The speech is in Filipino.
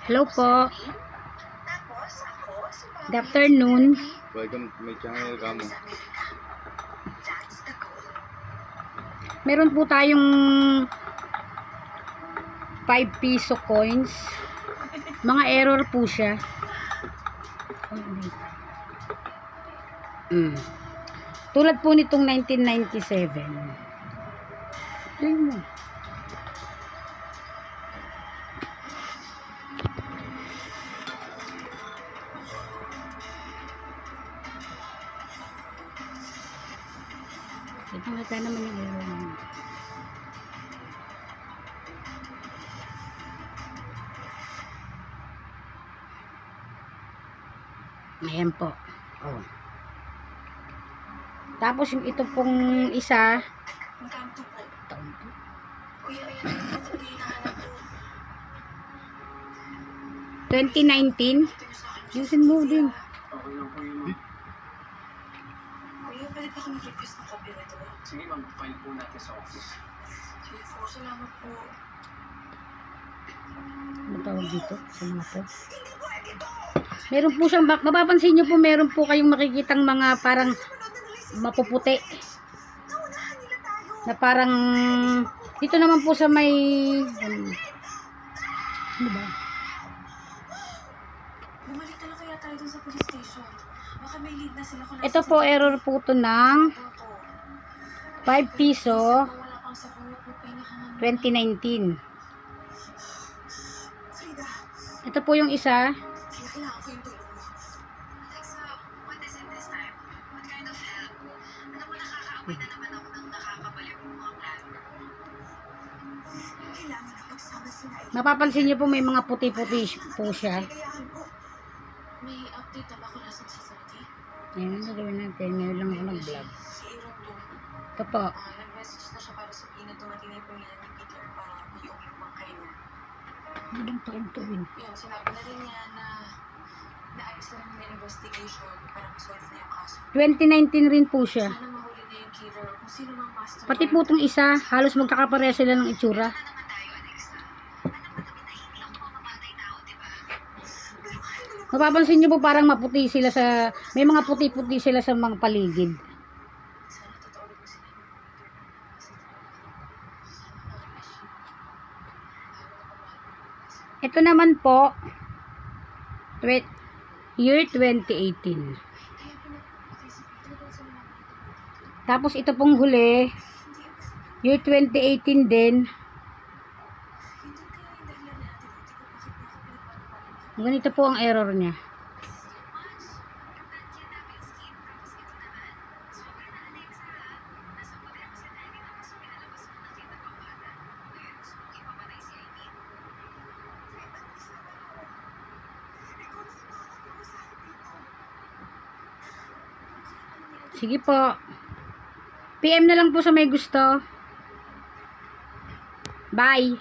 Hello po. Good afternoon. Welcome to my channel, Kamo. Meron po tayong 5 piso coins. Mga error po siya. Tulad po nitong 1997. Tingnan mo. Ito nga naman yung error naman. Ayan po. Oh. Tapos yung ito pong isa. Taon po. 2019. Yusin mo din. Kuya, pwede pa kami request ng copy nito? Sige ma'am, file po natin sa office. Sige po, salamat po. Ano tawag dito? Sa mga to? Meron po siyang, mapapansin nyo po, meron po kayong makikitang mga parang mapuputi. Na parang, dito naman po sa may, ano ba? Bumalik talaga kaya tayo dun sa police station. Baka may lead na sila kung Ito po, error po ito ng 5 piso wala pang sa kuya po, pinakahan. 2019. Frida, Ito po yung isa. kailangan ko yung tulong mo. Alexa, what is it this time? What kind of help? Alam mo, nakakaamoy na naman ako ng nakakabaliw ng mga plano. Kailangan na magsama si Naila. Mapapansin nyo po may mga puti-puti po siya. Kailangan ko. May update na ba kung nasan si Zodi? Ayan, ano gawin natin? Ngayon lang ako nag-vlog. Si Aaron to. Ito po. Nag-message na siya para sabihin na dumating na yung pamilya ni Peter para iyong yung bangkay niya. Ilang taon to yun? Yun, sinabi na rin niya na naayos na rin yung investigation para masolve na yung kaso. 2019 rin po siya. Sana mahuli na yung killer kung sino mang master. Pati po itong isa, halos magkakapareha sila ng itsura. Ano naman tayo, Alexa? Alam mo naman na hindi lang mamamatay tao, di ba? Mapapansin nyo po parang maputi sila sa, may mga puti-puti sila sa mga paligid. Sana totoo rin yung sinabi ng Peter. Ito naman po, year 2018. Tapos ito pong huli, year 2018 din. Ganito po ang error niya. Sige po. PM na lang po sa may gusto. Bye.